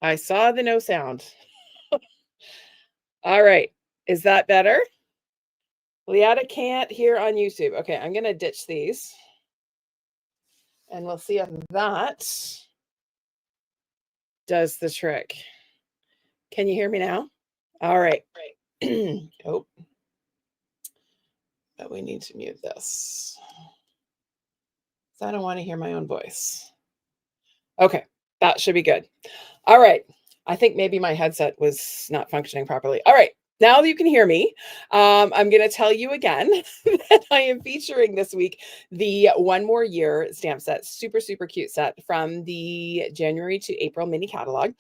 I saw the no sound. All right. Is that better? Leatta can't hear on YouTube. Okay, I'm going to ditch these. And we'll see if that does the trick. Can you hear me now? All right. Oh, but we need to mute this. So I don't want to hear my own voice. Okay, that should be good. All right. I think maybe my headset was not functioning properly. All right. Now that you can hear me, I'm going to tell you again that I am featuring this week the One More Year stamp set. Super, super cute set from the January to April mini catalog.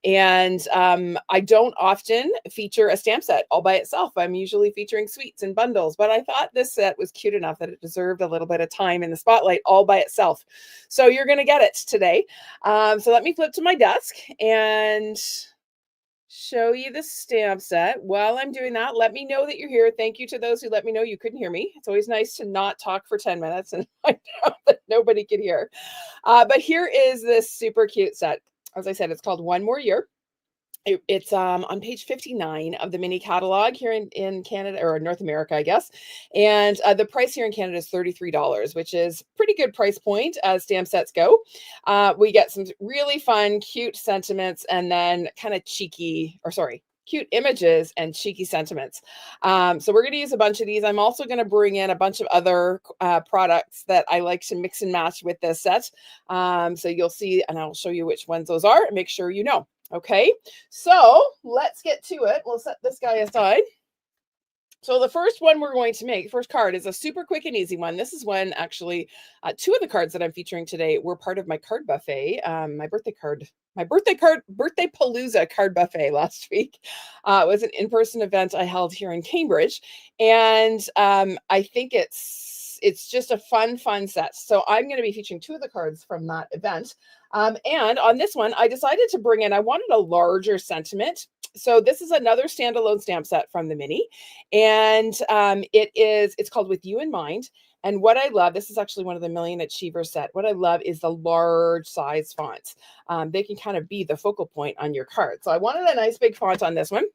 And I don't often feature a stamp set all by itself. I'm usually featuring suites and bundles, but I thought this set was cute enough that it deserved a little bit of time in the spotlight all by itself. So you're going to get it today. So let me flip to my desk and show you the stamp set. While I'm doing that, let me know that you're here. Thank you to those who let me know you couldn't hear me. It's always nice to not talk for 10 minutes and find out that nobody could hear. But here is this super cute set. As I said, it's called One More Year. It's on page 59 of the mini catalog here in Canada, or North America, I guess. And the price here in Canada is $33, which is pretty good price point as stamp sets go. We get some really fun, cute sentiments, and then kind of cute images and cheeky sentiments. So we're going to use a bunch of these. I'm also going to bring in a bunch of other products that I like to mix and match with this set. So you'll see, and I'll show you which ones those are and make sure you know. Okay, so let's get to it. We'll set this guy aside. So the first one we're going to make, first card, is a super quick and easy one. This is one, actually, two of the cards that I'm featuring today were part of my card buffet, my birthday Palooza card buffet last week. It was an in-person event I held here in Cambridge, and I think it's just a fun set. So I'm going to be featuring two of the cards from that event. And on this one, I decided to bring in, I wanted a larger sentiment. So this is another standalone stamp set from the mini. And it's called With You in Mind. And what I love, this is actually one of the Million Achiever set. What I love is the large size fonts. They can kind of be the focal point on your card. So I wanted a nice big font on this one.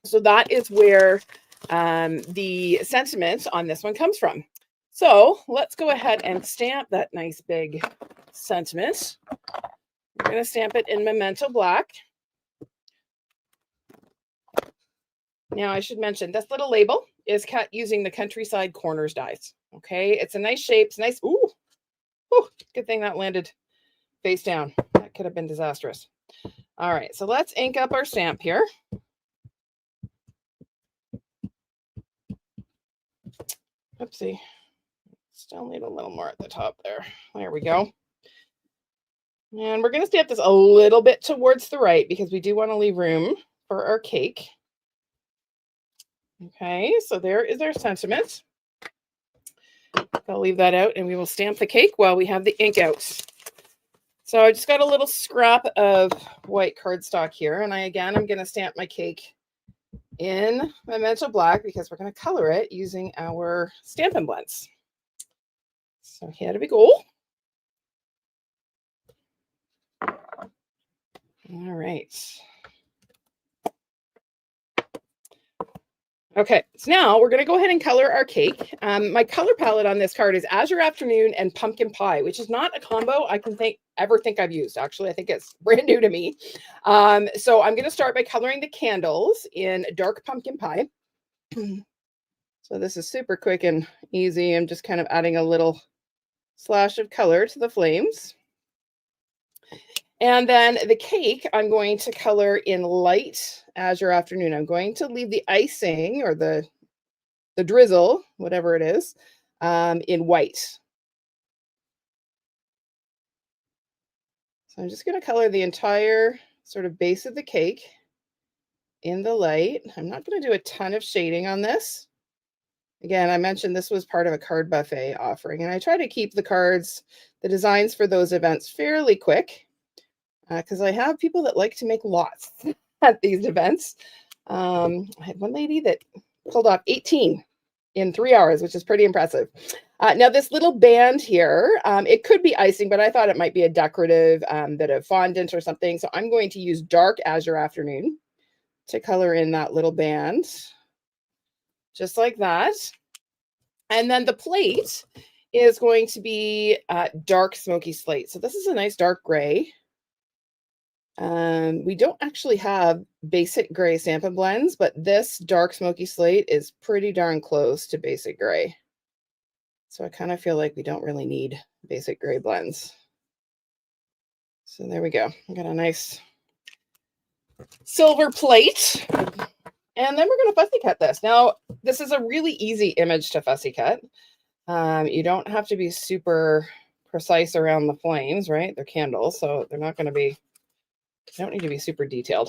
So that is where the sentiment on this one comes from. So let's go ahead and stamp that nice big sentiment. We're going to stamp it in Memento Black. Now, I should mention this little label is cut using the Countryside Corners dies. Okay, it's a nice shape. It's nice. Ooh, good thing that landed face down. That could have been disastrous. All right, so let's ink up our stamp here. Oopsie. Still need a little more at the top there. There we go. And we're going to stamp this a little bit towards the right because we do want to leave room for our cake. Okay, so there is our sentiment. I'll leave that out and we will stamp the cake while we have the ink out. So I just got a little scrap of white cardstock here. And I'm going to stamp my cake in Memento Black because we're going to color it using our Stampin' Blends. So here we go. All right. Okay, so now we're going to go ahead and color our cake. My color palette on this card is Azure Afternoon and Pumpkin Pie, which is not a combo I can ever think I've used. Actually, I think it's brand new to me. So I'm going to start by coloring the candles in Dark Pumpkin Pie. So this is super quick and easy. I'm just kind of adding a little slash of color to the flames. And then the cake, I'm going to color in light Azure Afternoon. I'm going to leave the icing or the drizzle, whatever it is, in white. So I'm just going to color the entire sort of base of the cake in the light. I'm not going to do a ton of shading on this. Again, I mentioned this was part of a card buffet offering, and I try to keep the designs for those events fairly quick. Because I have people that like to make lots at these events. I had one lady that pulled off 18 in 3 hours, which is pretty impressive. Now this little band here, it could be icing, but I thought it might be a decorative bit of fondant or something. So I'm going to use dark Azure Afternoon to color in that little band, just like that. And then the plate is going to be dark smoky slate. So this is a nice dark gray. We don't actually have basic gray Stampin' blends, but this dark smoky slate is pretty darn close to basic gray. So I kind of feel like we don't really need basic gray blends. So there we go. I got a nice silver plate. And then we're going to fussy cut this. Now, this is a really easy image to fussy cut. You don't have to be super precise around the flames, right? They're candles, so they're not going to be, they don't need to be super detailed.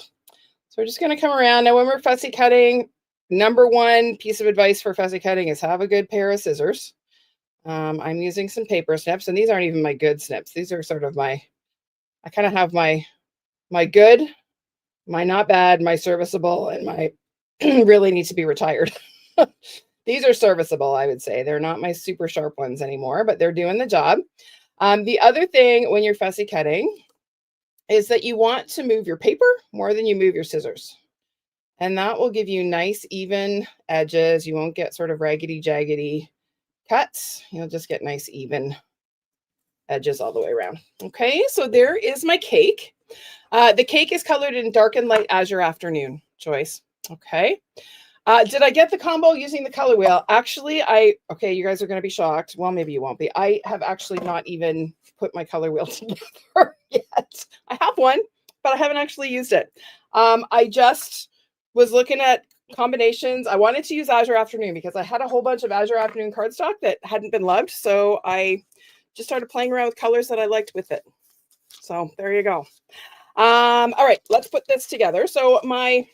So we're just going to come around. Now, when we're fussy cutting, number one piece of advice for fussy cutting is have a good pair of scissors. I'm using some paper snips, and these aren't even my good snips. These are sort of my, I kind of have my good, my not bad, my serviceable, and my really need to be retired. These are serviceable, I would say. They're not my super sharp ones anymore, but they're doing the job. The other thing when you're fussy cutting is that you want to move your paper more than you move your scissors. And that will give you nice, even edges. You won't get sort of raggedy, jaggedy cuts. You'll just get nice, even edges all the way around. Okay, so there is my cake. The cake is colored in dark and light Azure Afternoon, Joyce. Okay. Did I get the combo using the color wheel? Actually, okay, you guys are going to be shocked. Well, maybe you won't be. I have actually not even put my color wheel together yet. I have one, but I haven't actually used it. I just was looking at combinations. I wanted to use Azure Afternoon because I had a whole bunch of Azure Afternoon cardstock that hadn't been loved. So I just started playing around with colors that I liked with it. So there you go. All right, let's put this together. So my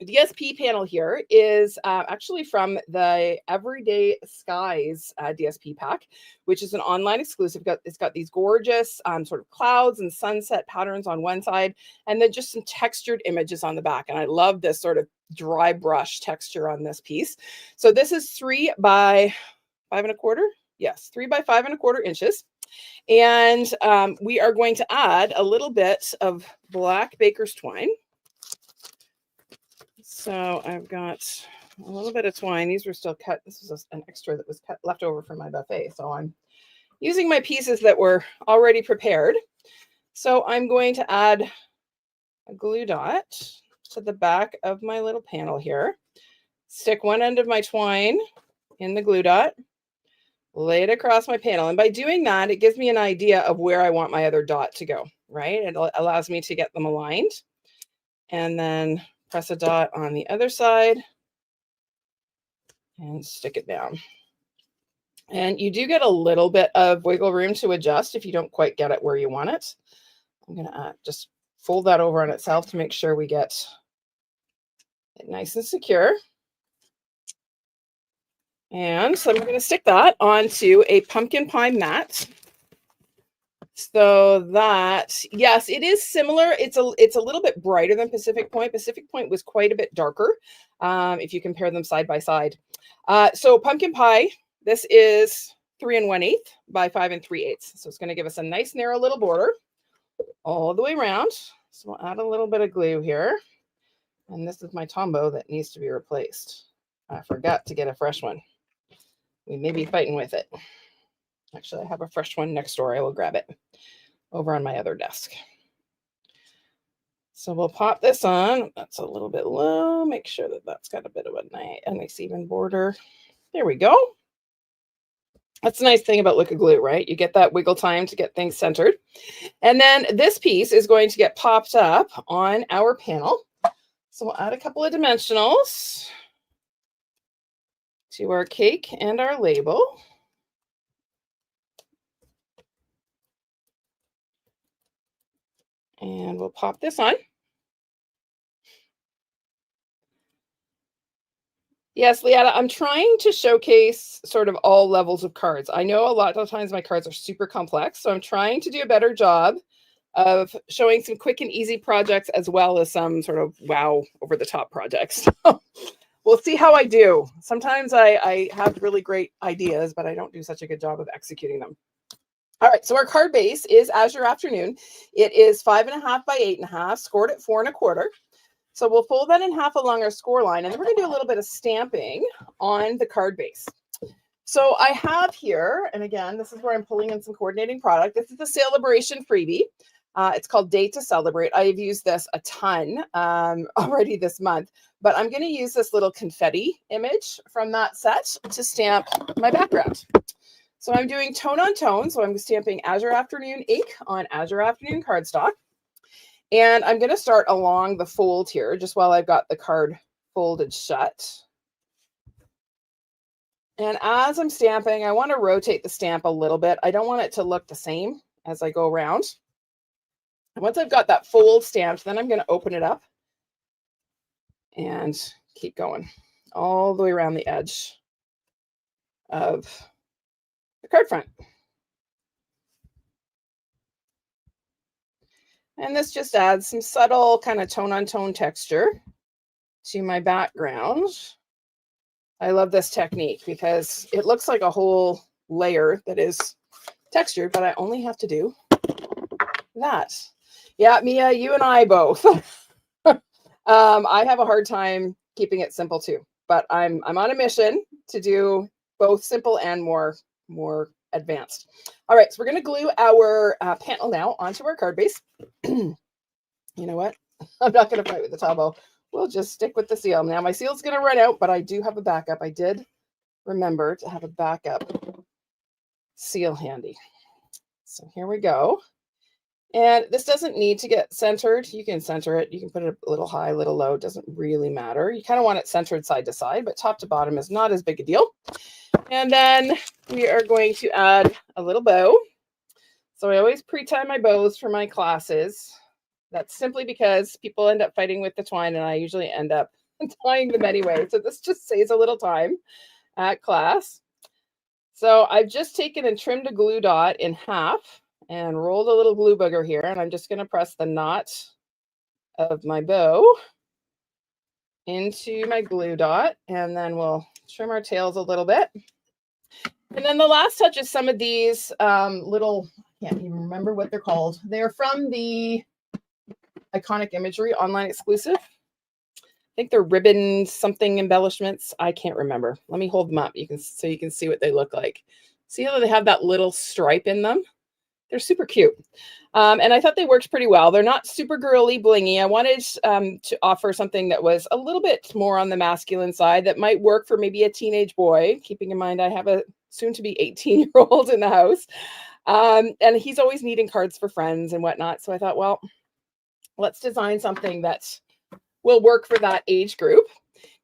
DSP panel here is actually from the Everyday Skies DSP pack, which is an online exclusive. It's got these gorgeous sort of clouds and sunset patterns on one side, and then just some textured images on the back. And I love this sort of dry brush texture on this piece. So this is 3 by 5 1/4. Yes, 3 by 5 1/4 inches. And we are going to add a little bit of black baker's twine. So I've got a little bit of twine. These were still cut. This was an extra that was cut left over from my buffet. So I'm using my pieces that were already prepared. So I'm going to add a glue dot to the back of my little panel here. Stick one end of my twine in the glue dot, lay it across my panel. And by doing that, it gives me an idea of where I want my other dot to go, right? It allows me to get them aligned. And then press a dot on the other side and stick it down. And you do get a little bit of wiggle room to adjust if you don't quite get it where you want it. I'm going to just fold that over on itself to make sure we get it nice and secure. And so I'm going to stick that onto a pumpkin pie mat. So that, yes, it is similar. It's a little bit brighter than Pacific Point. Pacific Point was quite a bit darker if you compare them side by side. So pumpkin pie, this is 3 1/8 by 5 3/8. So it's going to give us a nice narrow little border all the way around. So we'll add a little bit of glue here. And this is my Tombow that needs to be replaced. I forgot to get a fresh one. We may be fighting with it. Actually, I have a fresh one next door. I will grab it over on my other desk. So we'll pop this on. That's a little bit low. Make sure that that's got a bit of a nice even border. There we go. That's a nice thing about liquid glue, right? You get that wiggle time to get things centered. And then this piece is going to get popped up on our panel. So we'll add a couple of dimensionals to our cake and our label. And we'll pop this on. Yes, Leanna, I'm trying to showcase sort of all levels of cards. I know a lot of times my cards are super complex, so I'm trying to do a better job of showing some quick and easy projects as well as some sort of wow over the top projects. We'll we'll see how I do. Sometimes I have really great ideas, but I don't do such a good job of executing them. All right, so our card base is Azure Afternoon. It is 5.5 by 8.5, scored at 4 1/4. So we'll fold that in half along our score line, and then we're going to do a little bit of stamping on the card base. So I have here, and again, this is where I'm pulling in some coordinating product. This is the Celebration freebie. It's called Day to Celebrate. I've used this a ton already this month, but I'm going to use this little confetti image from that set to stamp my background. So I'm doing tone on tone. So I'm stamping Azure Afternoon ink on Azure Afternoon cardstock. And I'm going to start along the fold here, just while I've got the card folded shut. And as I'm stamping, I want to rotate the stamp a little bit. I don't want it to look the same as I go around. And once I've got that fold stamped, then I'm going to open it up and keep going all the way around the edge of the card front. And this just adds some subtle kind of tone on tone texture to my background. I love this technique because it looks like a whole layer that is textured, but I only have to do that. Yeah, Mia, you and I both. I have a hard time keeping it simple too, but I'm on a mission to do both simple and more advanced. All right, so we're going to glue our panel now onto our card base. You know what? I'm not going to fight with the Tabo. We'll just stick with the seal. Now my seal's going to run out, but I do have a backup. I did remember to have a backup seal handy. So here we go. And this doesn't need to get centered. You can center it. You can put it a little high, a little low. It doesn't really matter. You kind of want it centered side to side, but top to bottom is not as big a deal. And then we are going to add a little bow. So I always pre-tie my bows for my classes. That's simply because people end up fighting with the twine, and I usually end up tying them anyway. So this just saves a little time at class. So I've just taken and trimmed a glue dot in half and rolled a little glue booger here. And I'm just going to press the knot of my bow into my glue dot. And then we'll trim our tails a little bit. And then the last touch is some of these little, I can't even remember what they're called. They're from the Iconic Imagery online exclusive. I think they're ribbon something embellishments. I can't remember. Let me hold them up. So you can see what they look like. See how they have that little stripe in them? They're super cute. And I thought they worked pretty well. They're not super girly blingy. I wanted to offer something that was a little bit more on the masculine side that might work for maybe a teenage boy, keeping in mind I have a soon-to-be 18-year-old in the house. And he's always needing cards for friends and whatnot. So I thought, well, let's design something that will work for that age group.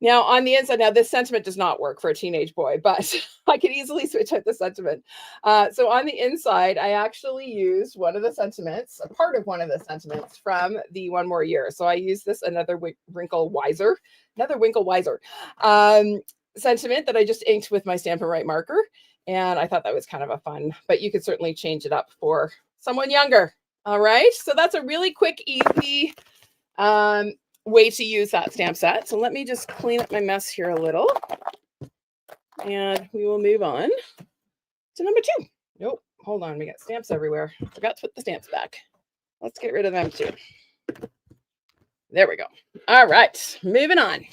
Now, on the inside, now this sentiment does not work for a teenage boy, but I could easily switch out the sentiment. So on the inside, I actually used one of the sentiments, a part of one of the sentiments from the One More Year. So I used this Another Winkle Wiser sentiment that I just inked with my Stampin' Write marker. And I thought that was kind of a fun, but you could certainly change it up for someone younger. All right, so that's a really quick, easy way to use that stamp set. So let me just clean up my mess here a little, and we will move on to number 2. Nope, hold on, we got stamps everywhere. Forgot to put the stamps back. Let's get rid of them too. There we go. All right, moving on.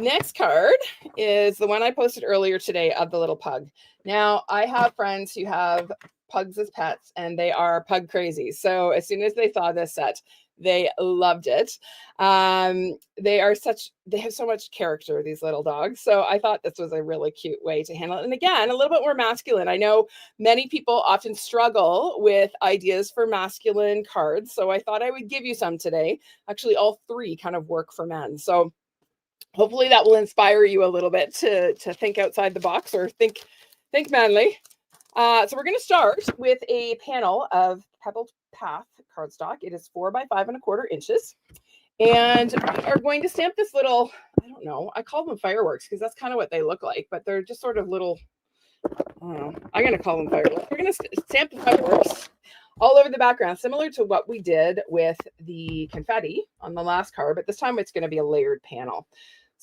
Next card is the one I posted earlier today of the little pug. Now, I have friends who have pugs as pets, and they are pug crazy. So as soon as they saw this set, they loved it. They have so much character, these little dogs. So I thought this was a really cute way to handle it. And again, a little bit more masculine. I know many people often struggle with ideas for masculine cards. So I thought I would give you some today. Actually, all 3 kind of work for men. So hopefully that will inspire you a little bit to think outside the box or think manly. So we're going to start with a panel of Pebbled Path cardstock. It is 4 by 5 1/4 inches. And we are going to stamp this little, I don't know, I call them fireworks because that's kind of what they look like, but they're just sort of little, I don't know, I'm going to call them fireworks. We're going to stamp the fireworks all over the background, similar to what we did with the confetti on the last card, but this time it's going to be a layered panel.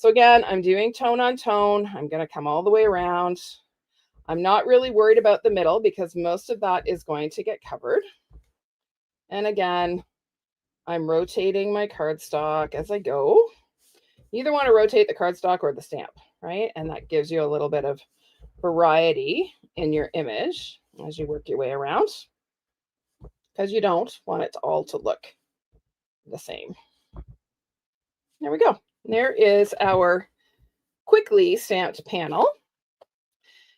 So again, I'm doing tone on tone. I'm going to come all the way around. I'm not really worried about the middle because most of that is going to get covered. And again, I'm rotating my cardstock as I go. You either want to rotate the cardstock or the stamp, right? And that gives you a little bit of variety in your image as you work your way around, because you don't want it all to look the same. There we go. There is our quickly stamped panel.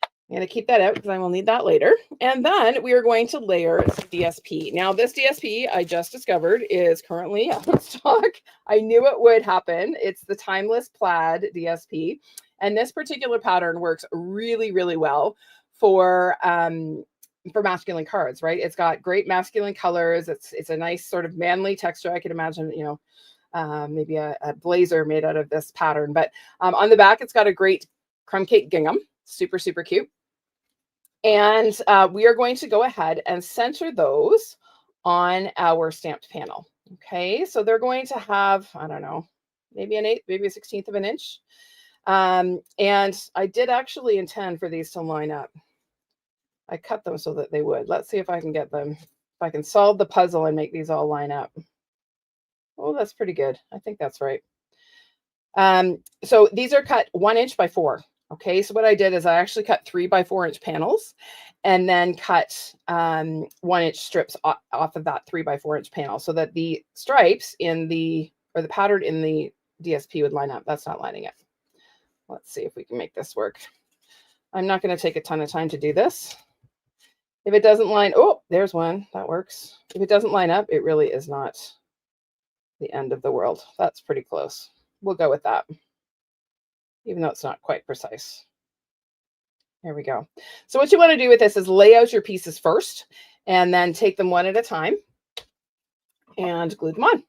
I'm going to keep that out because I will need that later. And then we are going to layer some DSP. Now, this DSP I just discovered is currently out of stock. I knew it would happen. It's the Timeless Plaid DSP. And this particular pattern works really, really well for masculine cards, right? It's got great masculine colors. It's a nice sort of manly texture. I could imagine, you know, maybe a blazer made out of this pattern. But on the back, it's got a great crumb cake gingham. Super, super cute. And we are going to go ahead and center those on our stamped panel. Okay, so they're going to have, I don't know, maybe an 1/8, maybe a 1/16 of an inch. And I did actually intend for these to line up. I cut them so that they would. Let's see if I can get them, if I can solve the puzzle and make these all line up. Oh, that's pretty good. I think that's right. So these are cut 1 inch by 4. Okay, so what I did is I actually cut 3 by 4 inch panels and then cut 1 inch strips off of that 3 by 4 inch panel so that the stripes in the, or the pattern in the DSP would line up. That's not lining up. Let's see if we can make this work. I'm not going to take a ton of time to do this. If it doesn't line, oh, there's one, that works. If it doesn't line up, it really is not the end of the world. That's pretty close. We'll go with that, even though it's not quite precise. There we go. So what you want to do with this is lay out your pieces first and then take them one at a time and glue them on.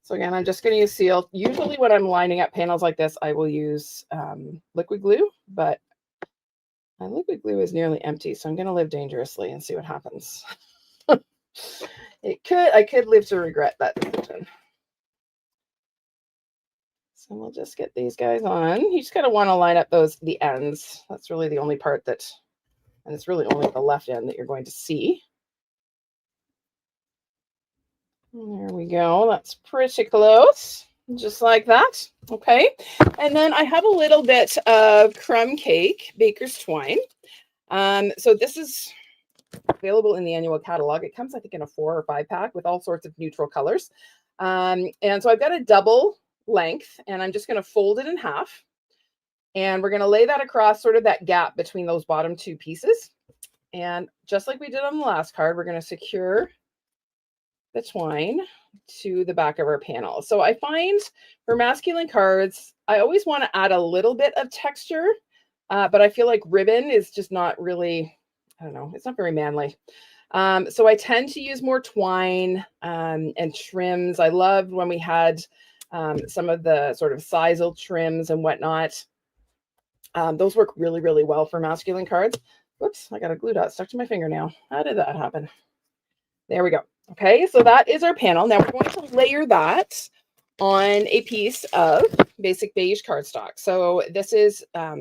So again, I'm just going to use seal. Usually when I'm lining up panels like this, I will use liquid glue, but my liquid glue is nearly empty. So I'm going to live dangerously and see what happens. I could live to regret that decision. So we'll just get these guys on. You just kind of want to line up the ends. That's really the only part that, and it's really only the left end that you're going to see. There we go. That's pretty close. Just like that. Okay. And then I have a little bit of Crumb Cake Baker's Twine. So this is available in the annual catalog. It comes, I think, in a 4 or 5 pack with all sorts of neutral colors. And so I've got a double length and I'm just going to fold it in half. And we're going to lay that across sort of that gap between those bottom 2 pieces. And just like we did on the last card, we're going to secure the twine to the back of our panel. So I find for masculine cards, I always want to add a little bit of texture, but I feel like ribbon is just not really, I don't know, it's not very manly. So I tend to use more twine and trims. I loved when we had some of the sort of sisal trims and whatnot. Those work really, really well for masculine cards. Whoops, I got a glue dot stuck to my fingernail. How did that happen? There we go. Okay, so that is our panel. Now we're going to layer that on a piece of basic beige cardstock. So this is 4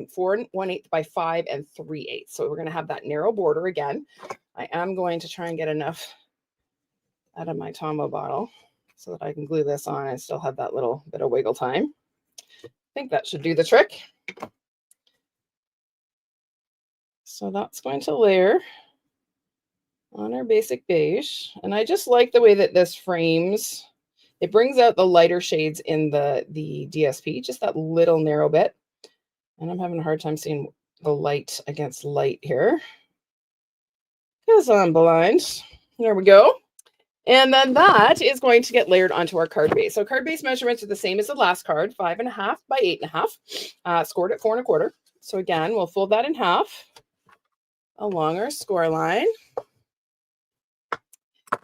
1/8 by 5 3/8. So we're going to have that narrow border again. I am going to try and get enough out of my Tombow bottle so that I can glue this on and still have that little bit of wiggle time. I think that should do the trick. So that's going to layer on our basic beige. And I just like the way that this frames. It brings out the lighter shades in the DSP, just that little narrow bit. And I'm having a hard time seeing the light against light here because I'm blind. There we go. And then that is going to get layered onto our card base. So card base measurements are the same as the last card, 5.5 by 8.5, scored at 4 1/4. So again, we'll fold that in half along our score line.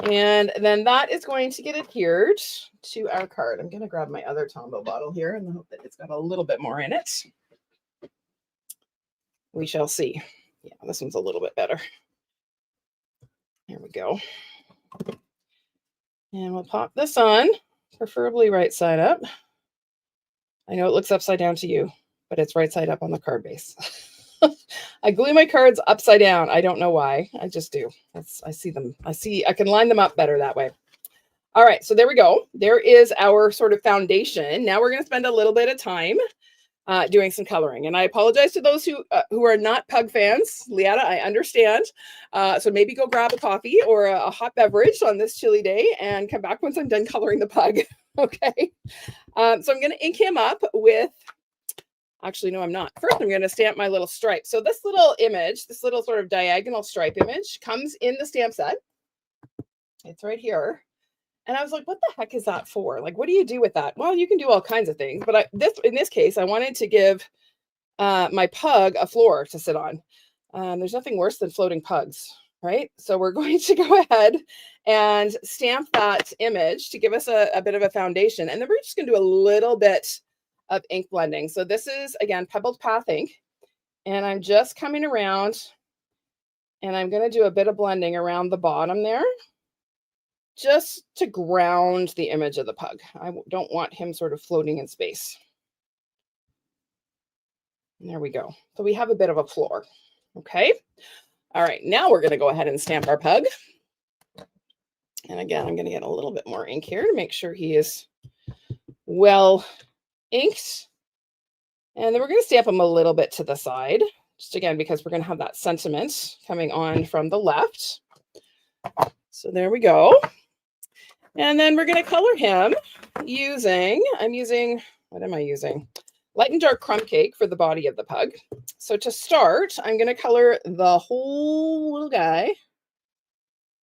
And then that is going to get adhered to our card. I'm going to grab my other Tombow bottle here and hope that it's got a little bit more in it. We shall see. Yeah, this one's a little bit better. There we go. And we'll pop this on, preferably right side up. I know it looks upside down to you, but it's right side up on the card base. I glue my cards upside down. I don't know why. I just do. I see them. I can line them up better that way. All right, so there we go. There is our sort of foundation. Now we're going to spend a little bit of time doing some coloring. And I apologize to those who are not pug fans. Liata, I understand. So maybe go grab a coffee or a hot beverage on this chilly day and come back once I'm done coloring the pug. Okay. So I'm going to ink him up with, actually, no, I'm not. First, I'm going to stamp my little stripe. So this little image, this little sort of diagonal stripe image comes in the stamp set. It's right here. And I was like, what the heck is that for? Like, what do you do with that? Well, you can do all kinds of things. But in this case, I wanted to give my pug a floor to sit on. There's nothing worse than floating pugs, right? So we're going to go ahead and stamp that image to give us a bit of a foundation. And then we're just going to do a little bit of ink blending. So this is, again, Pebbled Path ink. And I'm just coming around and I'm going to do a bit of blending around the bottom there, just to ground the image of the pug. I don't want him sort of floating in space. And there we go. So we have a bit of a floor. Okay. All right. Now we're going to go ahead and stamp our pug. And again, I'm going to get a little bit more ink here to make sure he is well inked. And then we're going to stamp him a little bit to the side, just again, because we're going to have that sentiment coming on from the left. So there we go. And then we're going to color him using, what am I using? Light and dark crumb cake for the body of the pug. So to start, I'm going to color the whole little guy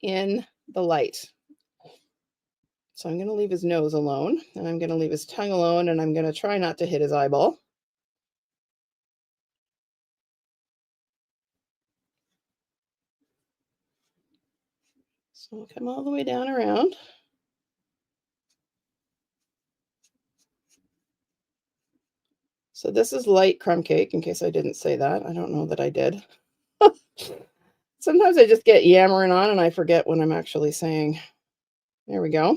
in the light. So I'm going to leave his nose alone, and I'm going to leave his tongue alone, and I'm going to try not to hit his eyeball. So we'll come all the way down around. So this is light crumb cake, in case I didn't say that. I don't know that I did. Sometimes I just get yammering on and I forget what I'm actually saying. There we go.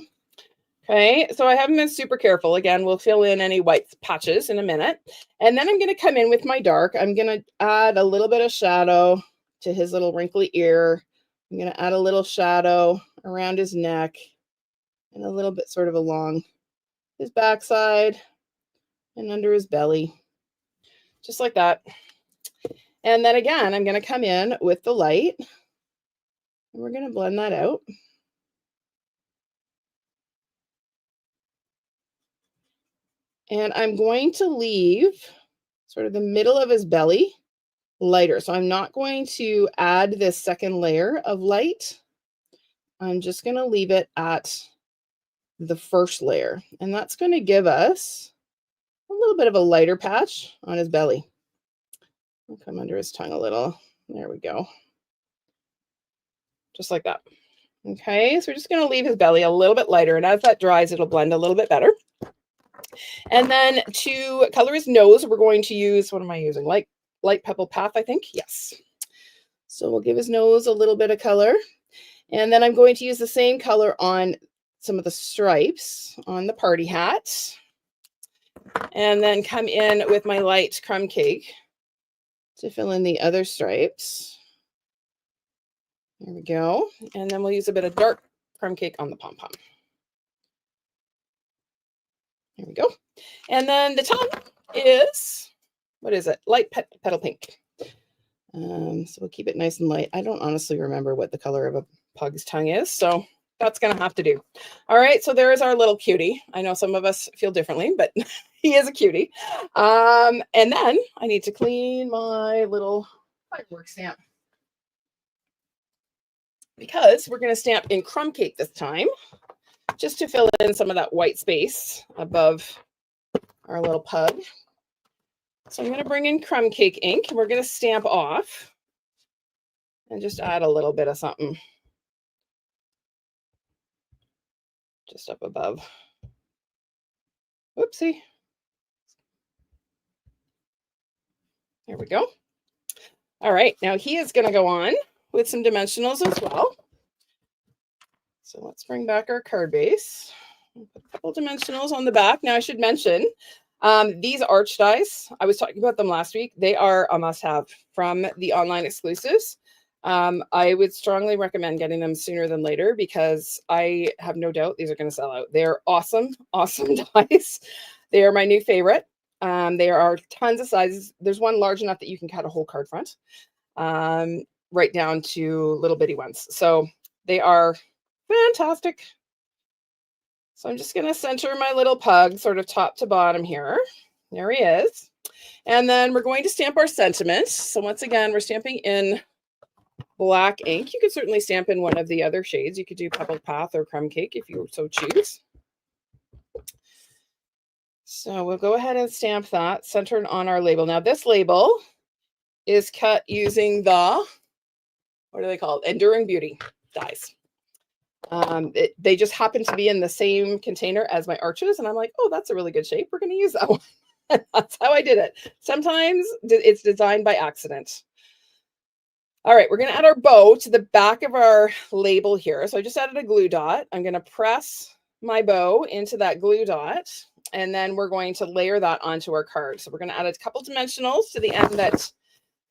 Okay, so I haven't been super careful. Again, we'll fill in any white patches in a minute. And then I'm going to come in with my dark. I'm going to add a little bit of shadow to his little wrinkly ear. I'm going to add a little shadow around his neck and a little bit sort of along his backside and under his belly, just like that. And then again, I'm going to come in with the light and we're going to blend that out. And I'm going to leave sort of the middle of his belly lighter. So I'm not going to add this second layer of light. I'm just going to leave it at the first layer. And that's going to give us a little bit of a lighter patch on his belly. I'll come under his tongue a little. There we go. Just like that. Okay, so we're just going to leave his belly a little bit lighter. And as that dries, it'll blend a little bit better. And then to color his nose, we're going to use, what am I using? Light Pebbled Path, I think. Yes. So we'll give his nose a little bit of color. And then I'm going to use the same color on some of the stripes on the party hat. And then come in with my light crumb cake to fill in the other stripes. There we go. And then we'll use a bit of dark crumb cake on the pom-pom. There we go. And then the tongue is, what is it? Light petal pink. So we'll keep it nice and light. I don't honestly remember what the color of a pug's tongue is, so that's going to have to do. All right, so there is our little cutie. I know some of us feel differently, but he is a cutie. And then I need to clean my little firework stamp, because we're going to stamp in crumb cake this time, just to fill in some of that white space above our little pug. So I'm going to bring in crumb cake ink, and we're going to stamp off and just add a little bit of something just up above. Whoopsie. There we go. All right, now he is going to go on with some dimensionals as well. So let's bring back our card base. Put a couple dimensionals on the back. Now I should mention, These arch dies, I was talking about them last week. They are a must-have from the online exclusives. I would strongly recommend getting them sooner than later because I have no doubt these are going to sell out. They're awesome, awesome dies. They are my new favorite. There are tons of sizes. There's one large enough that you can cut a whole card front, right down to little bitty ones. So they are fantastic. So I'm just going to center my little pug sort of top to bottom here. There he is. And then we're going to stamp our sentiment. So once again, we're stamping in black ink. You could certainly stamp in one of the other shades. You could do Pebbled Path or Crumb Cake if you so choose. So we'll go ahead and stamp that centered on our label. Now this label is cut using the, what are they called? Enduring Beauty dies. They just happen to be in the same container as my arches. And I'm like, oh, that's a really good shape. We're going to use that one. That's how I did it. Sometimes it's designed by accident. All right, we're going to add our bow to the back of our label here. So I just added a glue dot. I'm going to press my bow into that glue dot, and then we're going to layer that onto our card. So we're going to add a couple dimensionals to the end that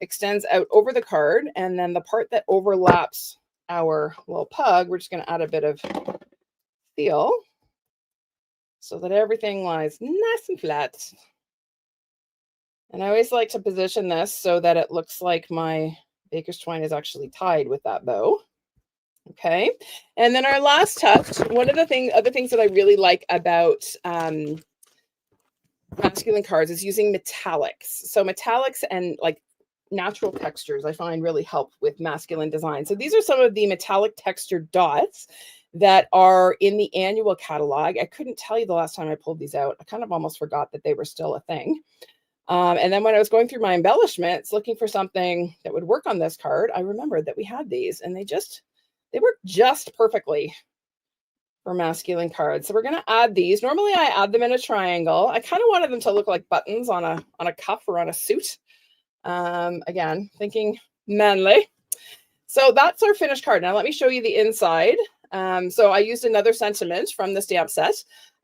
extends out over the card, and then the part that overlaps our little pug, we're just going to add a bit of seal so that everything lies nice and flat. And I always like to position this so that it looks like my baker's twine is actually tied with that bow. Okay. And then our last touch, one of the other things that I really like about masculine cards is using metallics. So metallics and like natural textures I find really help with masculine design. So these are some of the metallic textured dots that are in the annual catalog. I couldn't tell you the last time I pulled these out. I kind of almost forgot that they were still a thing. And then when I was going through my embellishments, looking for something that would work on this card, I remembered that we had these, and they work just perfectly for masculine cards. So we're going to add these. Normally I add them in a triangle. I kind of wanted them to look like buttons on a cuff or on a suit. Again, thinking manly. So that's our finished card. Now let me show you the inside. So I used another sentiment from the stamp set.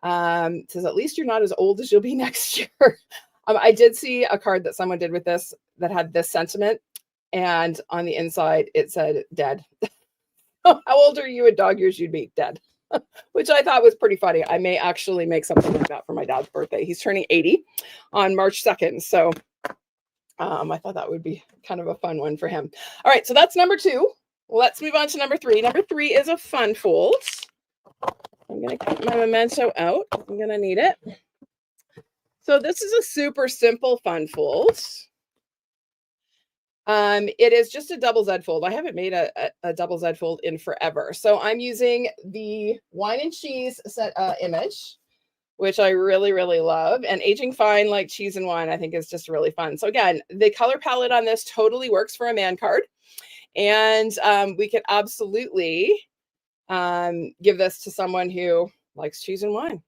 It says, at least you're not as old as you'll be next year. I did see a card that someone did with this that had this sentiment, and on the inside it said dead. How old are you? A dog years you'd be dead. Which I thought was pretty funny. I may actually make something like that for my dad's birthday. He's turning 80 on March 2nd. So I thought that would be kind of a fun one for him. All right, so that's number 2. Let's move on to number 3. Number 3 is a fun fold. I'm going to cut my memento out. I'm going to need it. So this is a super simple fun fold. It is just a double Z fold. I haven't made a double Z fold in forever. So I'm using the wine and cheese set image, which I really, really love. And aging fine like cheese and wine, I think is just really fun. So again, the color palette on this totally works for a man card. And we could absolutely give this to someone who likes cheese and wine,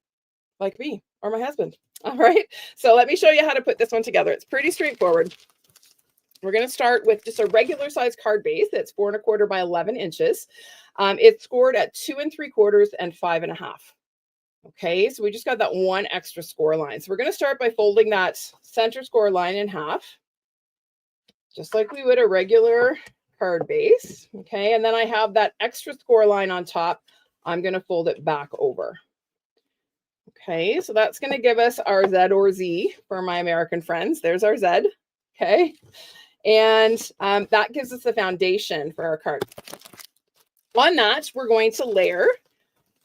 like me or my husband. All right. So let me show you how to put this one together. It's pretty straightforward. We're going to start with just a regular size card base that's 4 1/4 by 11 inches. It's scored at 2 3/4 and 5 1/2. Okay, so we just got that one extra score line. So we're going to start by folding that center score line in half, just like we would a regular card base. Okay, and then I have that extra score line on top. I'm going to fold it back over. Okay, so that's going to give us our Z or Z for my American friends. There's our Z. Okay. And that gives us the foundation for our card. On that, we're going to layer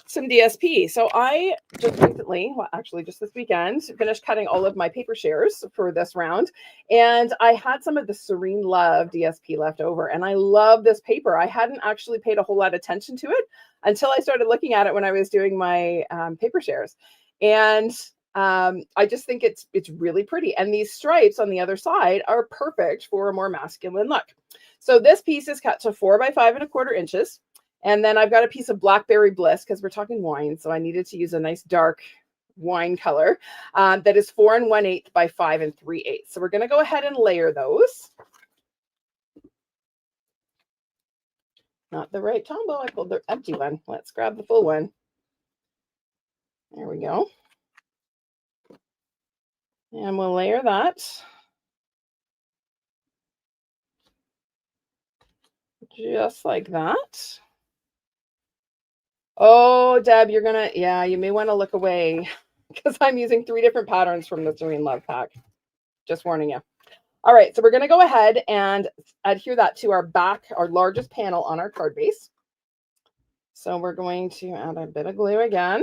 some DSP. So I just recently, well, actually just this weekend, finished cutting all of my paper shares for this round. And I had some of the Serene Love DSP left over. And I love this paper. I hadn't actually paid a whole lot of attention to it until I started looking at it when I was doing my paper shares. And I just think it's really pretty. And these stripes on the other side are perfect for a more masculine look. So this piece is cut to 4 by 5 1/4 inches. And then I've got a piece of Blackberry Bliss because we're talking wine. So I needed to use a nice dark wine color that is 4 1/8 by 5 3/8. So we're going to go ahead and layer those. Not the right combo. I pulled the empty one. Let's grab the full one. There we go. And we'll layer that. Just like that. Oh, Deb, you're gonna, yeah, you may want to look away because I'm using 3 different patterns from the Serene Love pack. Just warning you. All right, so we're gonna go ahead and adhere that to our back, our largest panel on our card base. So we're going to add a bit of glue again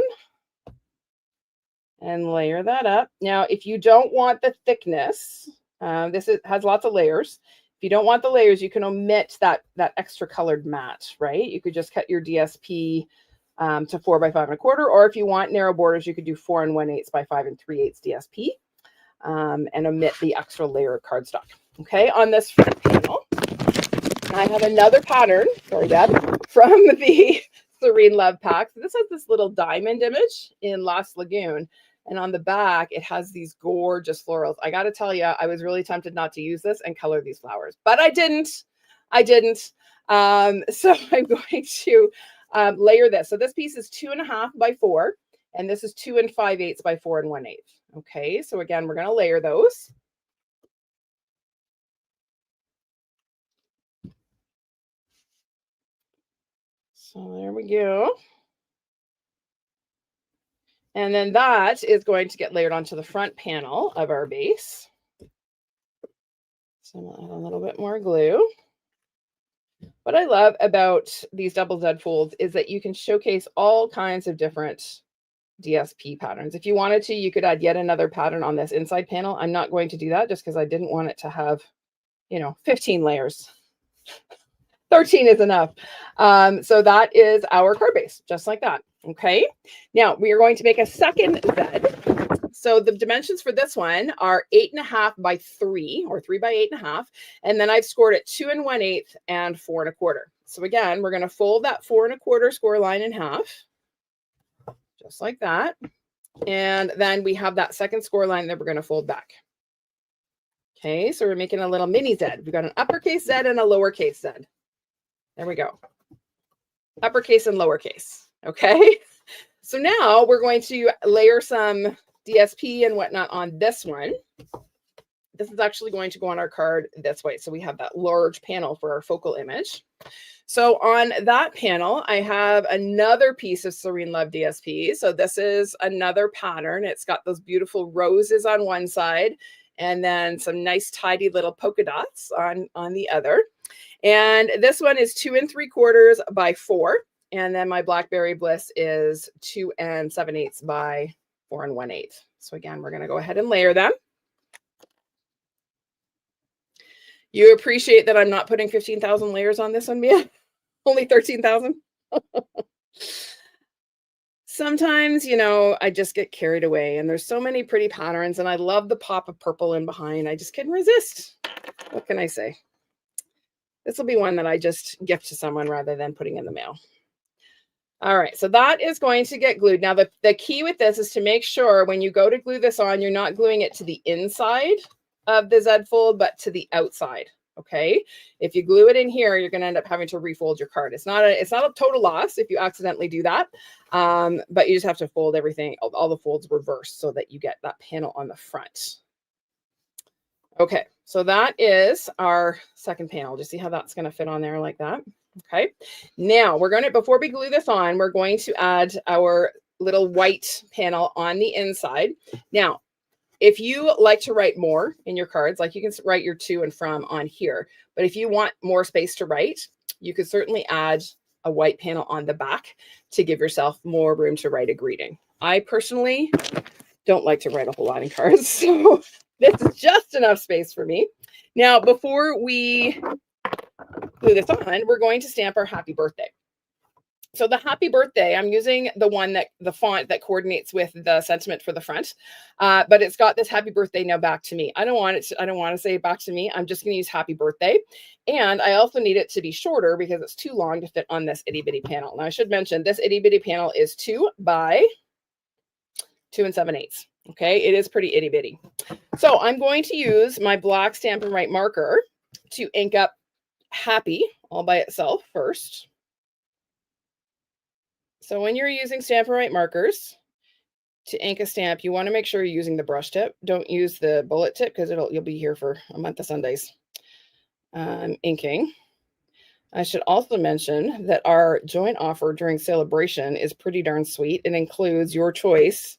and layer that up. Now, if you don't want the thickness, has lots of layers. If you don't want the layers, you can omit that extra colored mat, right? You could just cut your DSP to 4 by 5 1/4, or if you want narrow borders, you could do 4 1/8 by 5 3/8 DSP and omit the extra layer of cardstock. Okay, on this front panel, I have another pattern, sorry, Dad, from the Serene Love pack. So this has this little diamond image in Lost Lagoon. And on the back, it has these gorgeous florals. I got to tell you, I was really tempted not to use this and color these flowers, but I didn't. So I'm going to layer this. So this piece is 2.5 by 4, and this is 2 5/8 by 4 1/8. Okay, so again, we're going to layer those. So there we go. And then that is going to get layered onto the front panel of our base. So I'll add a little bit more glue. What I love about these double Z folds is that you can showcase all kinds of different DSP patterns. If you wanted to, you could add yet another pattern on this inside panel. I'm not going to do that just because I didn't want it to have, 15 layers. 13 is enough. So that is our card base, just like that. Okay. Now we are going to make a second Z. So the dimensions for this one are 8.5 by 3 or 3 by 8.5. And then I've scored it 2 1/8 and 4 1/4. So again, we're going to fold that 4 1/4 score line in half, just like that. And then we have that second score line that we're going to fold back. Okay. So we're making a little mini Z. We've got an uppercase Z and a lowercase Z. There we go. Uppercase and lowercase. Okay. So now we're going to layer some DSP and whatnot on this one. This is actually going to go on our card this way. So we have that large panel for our focal image. So on that panel, I have another piece of Serene Love DSP. So this is another pattern. It's got those beautiful roses on one side and then some nice tidy little polka dots on the other. And this one is 2 3/4 by 4. And then my Blackberry Bliss is 2 7/8 by 4 1/8. So again, we're going to go ahead and layer them. You appreciate that I'm not putting 15,000 layers on this one, Mia? Only 13,000? Sometimes, I just get carried away and there's so many pretty patterns and I love the pop of purple in behind. I just couldn't resist. What can I say? This will be one that I just gift to someone rather than putting in the mail. All right, so that is going to get glued. Now, the key with this is to make sure when you go to glue this on, you're not gluing it to the inside of the Z fold, but to the outside. Okay. If you glue it in here, you're going to end up having to refold your card. It's not a total loss if you accidentally do that. But you just have to fold everything, all the folds reversed so that you get that panel on the front. Okay. So that is our second panel. Just see how that's going to fit on there like that. Okay. Now before we glue this on, we're going to add our little white panel on the inside. Now, if you like to write more in your cards, like you can write your to and from on here, but if you want more space to write, you could certainly add a white panel on the back to give yourself more room to write a greeting. I personally don't like to write a whole lot in cards, so this is just enough space for me. Now, before we glue this on, we're going to stamp our happy birthday. So the happy birthday, I'm using the font that coordinates with the sentiment for the front, but it's got this happy birthday now back to me. I don't want to say back to me. I'm just going to use happy birthday. And I also need it to be shorter because it's too long to fit on this itty bitty panel. Now I should mention this itty bitty panel is 2 by 2 7/8. Okay. It is pretty itty bitty. So I'm going to use my black Stampin' Write marker to ink up happy all by itself first. So when you're using Stampin' Write markers, to ink a stamp, you want to make sure you're using the brush tip. Don't use the bullet tip because you'll be here for a month of Sundays inking. I should also mention that our joint offer during celebration is pretty darn sweet. It includes your choice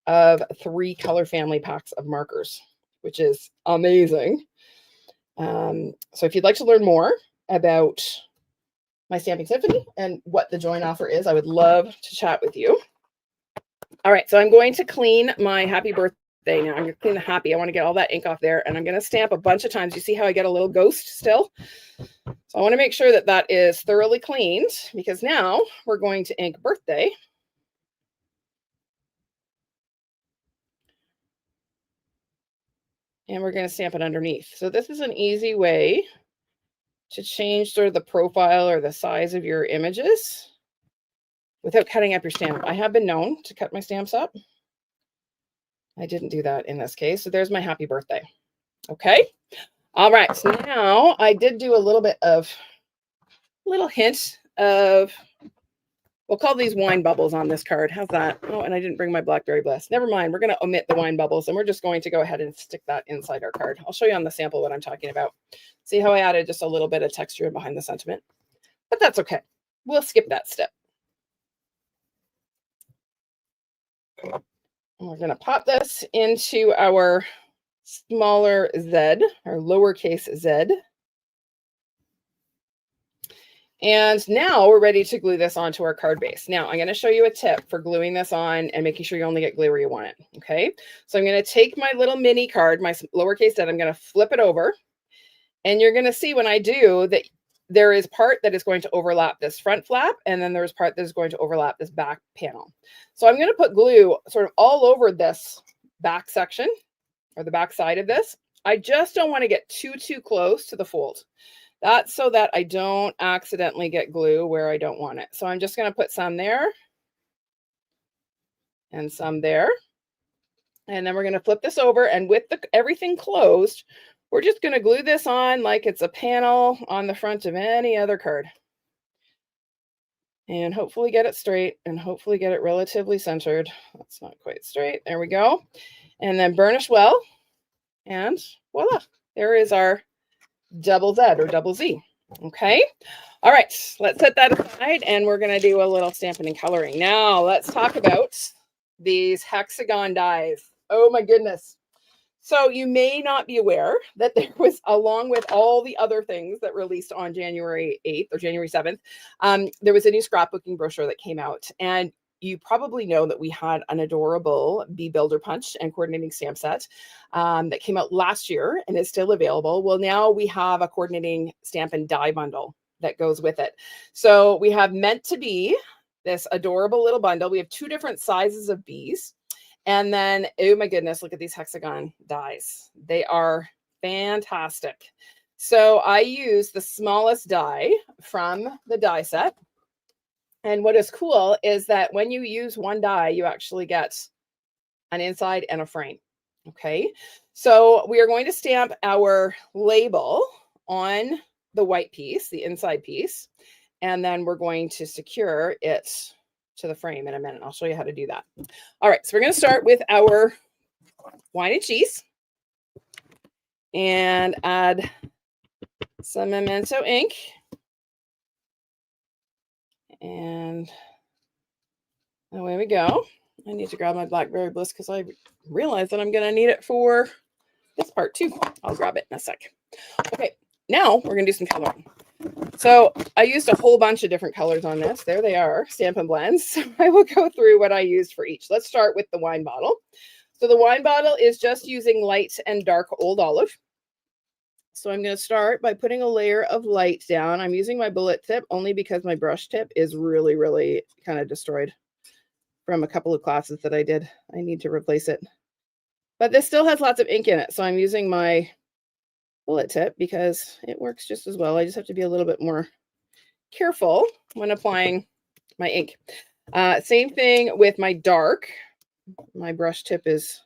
of 3 color family packs of markers, which is amazing. So if you'd like to learn more about my Stamping Symphony and what the joint offer is, I would love to chat with you. All right, so I'm going to clean my happy birthday now. I'm going to clean the happy. I want to get all that ink off there, and I'm going to stamp a bunch of times. You see how I get a little ghost still? So I want to make sure that that is thoroughly cleaned, because now we're going to ink birthday. And we're going to stamp it underneath. So this is an easy way to change sort of the profile or the size of your images without cutting up your stamp. I have been known to cut my stamps up. I didn't do that in this case. So there's my happy birthday. Okay. All right. So now I did do a little hint of, we'll call these wine bubbles on this card. How's that? Oh, and I didn't bring my Blackberry Bliss. Never mind. We're going to omit the wine bubbles, and we're just going to go ahead and stick that inside our card. I'll show you on the sample what I'm talking about. See how I added just a little bit of texture behind the sentiment? But that's okay. We'll skip that step. And we're going to pop this into our smaller Z, or lowercase z. And now we're ready to glue this onto our card base. Now I'm going to show you a tip for gluing this on and making sure you only get glue where you want it. Okay. So I'm going to take my little mini card, my lowercase z, I'm going to flip it over. And you're going to see when I do that there is part that is going to overlap this front flap, and then there's part that is going to overlap this back panel. So I'm going to put glue sort of all over this back section, or the back side of this. I just don't want to get too close to the fold. That's so that I don't accidentally get glue where I don't want it. So I'm just going to put some there and some there. And then we're going to flip this over, and with everything closed, we're just going to glue this on like it's a panel on the front of any other card. And hopefully get it straight, and hopefully get it relatively centered. That's not quite straight. There we go. And then burnish well. And voila, there is our double Z, or double Z. Okay. All right, let's set that aside, and we're going to do a little stamping and coloring. Now let's talk about these hexagon dies. Oh my goodness. So you may not be aware that there was, along with all the other things that released on January 8th or January 7th, there was a new scrapbooking brochure that came out. And you probably know that we had an adorable Bee Builder Punch and coordinating stamp set that came out last year and is still available. Well, now we have a coordinating stamp and die bundle that goes with it. So we have Meant to Be, this adorable little bundle. We have 2 different sizes of bees. And then, oh my goodness, look at these hexagon dies. They are fantastic. So I use the smallest die from the die set. And what is cool is that when you use one die, you actually get an inside and a frame. Okay. So we are going to stamp our label on the white piece, the inside piece, and then we're going to secure it to the frame in a minute. I'll show you how to do that. All right, so we're going to start with our wine and cheese and add some Memento ink. And away we go. I need to grab my Blackberry Bliss because I realize that I'm going to need it for this part too. I'll grab it in a sec. Okay, now we're going to do some coloring. So I used a whole bunch of different colors on this. There they are, Stampin' Blends. So I will go through what I used for each. Let's start with the wine bottle. So the wine bottle is just using light and dark old olive. So I'm going to start by putting a layer of light down. I'm using my bullet tip only because my brush tip is really kind of destroyed from a couple of classes that I did. I need to replace it. But this still has lots of ink in it. So I'm using my bullet tip because it works just as well. I just have to be a little bit more careful when applying my ink. Same thing with my dark. My brush tip it's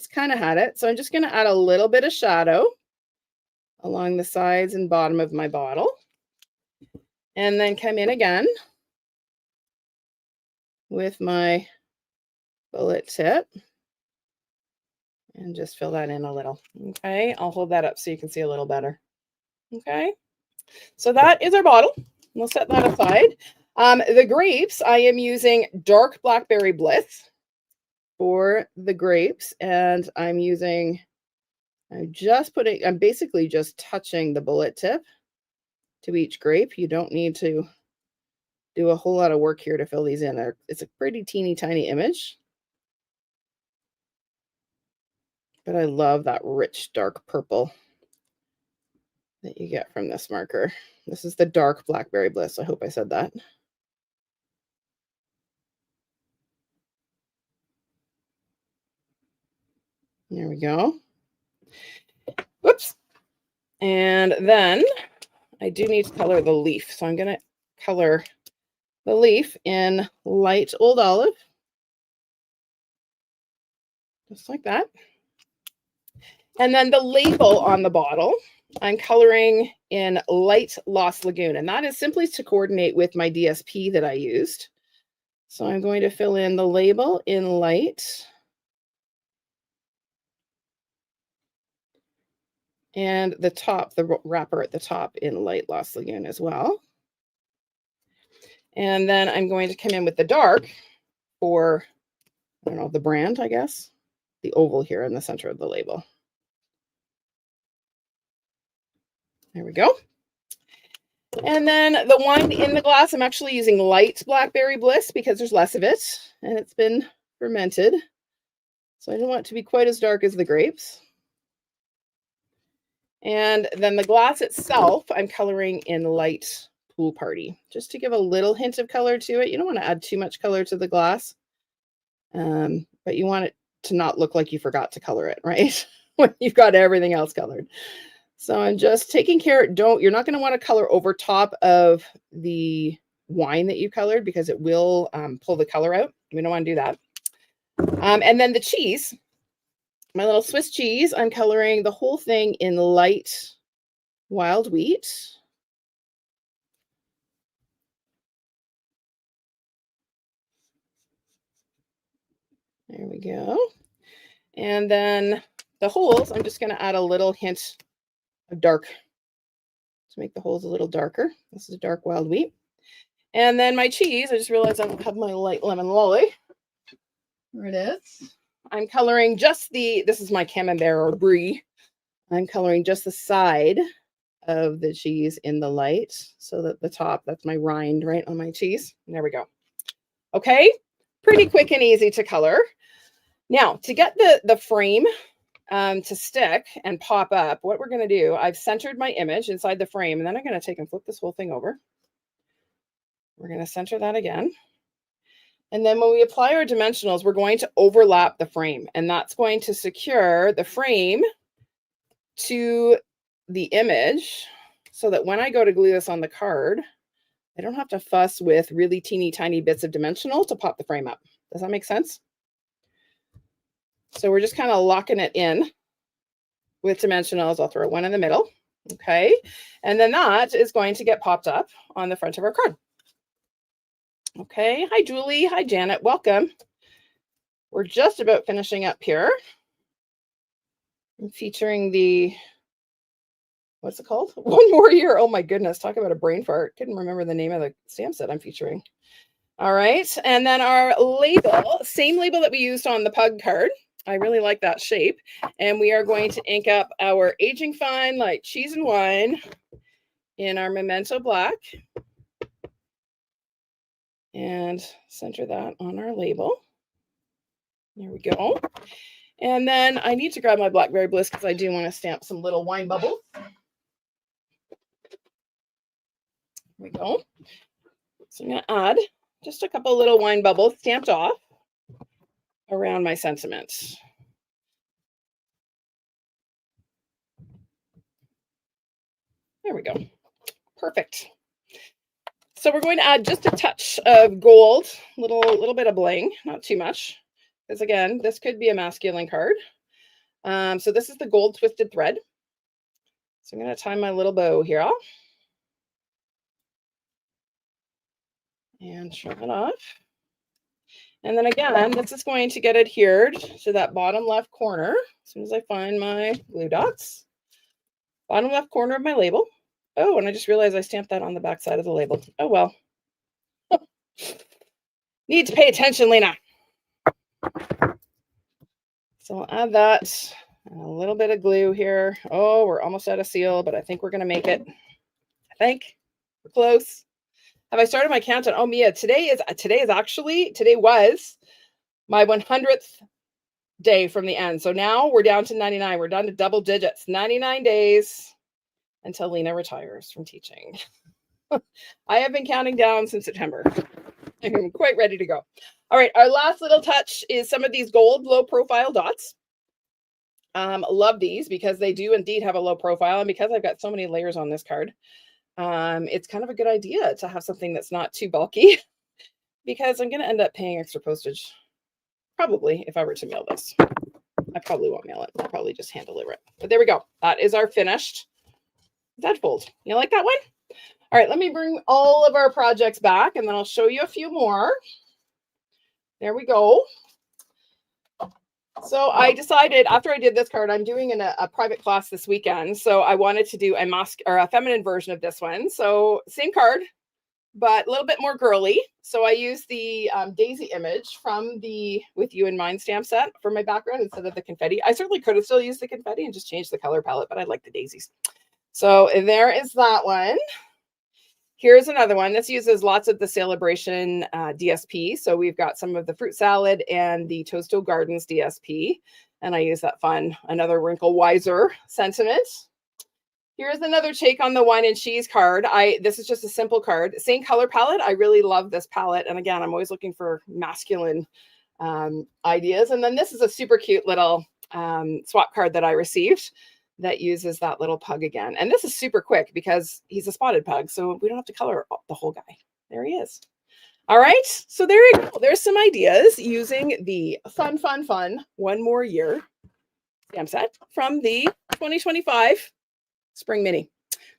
kind of had it. So I'm just going to add a little bit of shadow along the sides and bottom of my bottle. And then come in again with my bullet tip and just fill that in a little. Okay, I'll hold that up so you can see a little better. Okay, so that is our bottle. We'll set that aside. The grapes, I am using dark blackberry bliss for the grapes, and I'm basically just touching the bullet tip to each grape. You don't need to do a whole lot of work here to fill these in. It's a pretty teeny tiny image, but I love that rich dark purple that you get from this marker. This is the dark blackberry bliss. I hope I said that. There we go. Whoops. And then I do need to color the leaf. So I'm going to color the leaf in light old olive. Just like that. And then the label on the bottle, I'm coloring in light Lost Lagoon. And that is simply to coordinate with my DSP that I used. So I'm going to fill in the label in light. And the top, the wrapper at the top in light Lost Lagoon as well. And then I'm going to come in with the dark for, I don't know, the brand, I guess. The oval here in the center of the label. There we go. And then the wine in the glass, I'm actually using light blackberry bliss because there's less of it and it's been fermented. So I don't want it to be quite as dark as the grapes. And then the glass itself, I'm coloring in light Pool Party, just to give a little hint of color to it. You don't want to add too much color to the glass, but you want it to not look like you forgot to color it, right? When you've got everything else colored. So I'm just taking care, you're not going to want to color over top of the wine that you colored because it will pull the color out. We don't want to do that. And then the cheese, my little Swiss cheese, I'm coloring the whole thing in light wild wheat. There we go. And then the holes, I'm just going to add a little hint of dark to make the holes a little darker. This is dark wild wheat. And then my cheese, I just realized I don't have my light lemon lolly. There it is. I'm coloring just this is my camembert or brie. I'm coloring just the side of the cheese in the light so that the top, that's my rind right on my cheese. And there we go. Okay, pretty quick and easy to color. Now, to get the frame to stick and pop up, what we're going to do, I've centered my image inside the frame, and then I'm going to take and flip this whole thing over. We're going to center that again. And then when we apply our dimensionals, we're going to overlap the frame, and that's going to secure the frame to the image so that when I go to glue this on the card, I don't have to fuss with really teeny tiny bits of dimensional to pop the frame up. Does that make sense? So we're just kind of locking it in with dimensionals. I'll throw one in the middle. Okay. And then that is going to get popped up on the front of our card. Okay. Hi, Julie. Hi, Janet. Welcome. We're just about finishing up here. I'm featuring the, what's it called? One More Year. Oh my goodness. Talk about a brain fart. Couldn't remember the name of the stamp set I'm featuring. All right. And then our label, same label that we used on the pug card. I really like that shape. And we are going to ink up our Aging Fine Light Cheese and Wine in our Memento Black. And center that on our label. There we go. And then I need to grab my Blackberry Bliss because I do want to stamp some little wine bubbles. There we go. So I'm going to add just a couple little wine bubbles stamped off around my sentiment. There we go. Perfect. So we're going to add just a touch of gold, little bit of bling, not too much, because again, this could be a masculine card. So this is the gold twisted thread. So I'm going to tie my little bow here and shove it off. And then again, this is going to get adhered to that bottom left corner as soon as I find my glue dots. Bottom left corner of my label. Oh, and I just realized I stamped that on the back side of the label. Oh, well. Need to pay attention, Lena. So I'll add that. A little bit of glue here. Oh, we're almost out of seal, but I think we're going to make it. I think we're close. Have I started my countdown? Oh, Mia, today was my 100th day from the end. So now we're down to 99. We're down to double digits. 99 days until Lena retires from teaching. I have been counting down since September. I'm quite ready to go. All right, our last little touch is some of these gold low profile dots. Love these because they do indeed have a low profile, and because I've got so many layers on this card, it's kind of a good idea to have something that's not too bulky because I'm going to end up paying extra postage probably if I were to mail this. I probably won't mail it. I'll probably just hand deliver it. But there we go. That is our finished deadfold. You like that one? All right, let me bring all of our projects back and then I'll show you a few more. There we go. So I decided after I did this card, I'm doing a private class this weekend. So I wanted to do a feminine version of this one. So same card, but a little bit more girly. So I used the daisy image from the With You in Mind stamp set for my background instead of the confetti. I certainly could have still used the confetti and just changed the color palette, but I like the daisies. So there is that one. Here's another one. This uses lots of the Celebration DSP. So we've got some of the fruit salad and the Toasto Gardens DSP. And I use that fun, another wrinkle wiser sentiment. Here's another take on the wine and cheese card. This is just a simple card. Same color palette. I really love this palette. And again, I'm always looking for masculine ideas. And then this is a super cute little swap card that I received that uses that little pug again. And this is super quick because he's a spotted pug, so we don't have to color the whole guy. There he is. All right, so there you go. There's some ideas using the fun One More Year stamp set from the 2025 Spring Mini.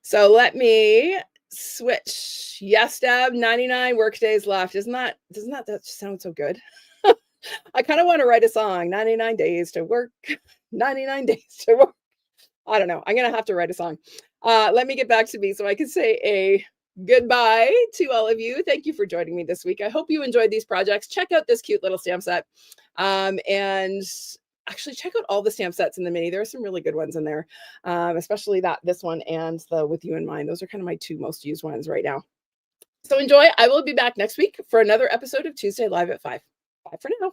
So let me switch. Yes, Deb, 99 work days left. Doesn't that sound so good? I kind of want to write a song, 99 days to work, 99 days to work. I don't know. I'm going to have to write a song. Let me get back to me so I can say a goodbye to all of you. Thank you for joining me this week. I hope you enjoyed these projects. Check out this cute little stamp set. And actually check out all the stamp sets in the mini. There are some really good ones in there, especially this one and the With You in Mind. Those are kind of my two most used ones right now. So enjoy. I will be back next week for another episode of Tuesday Live at 5. Bye for now.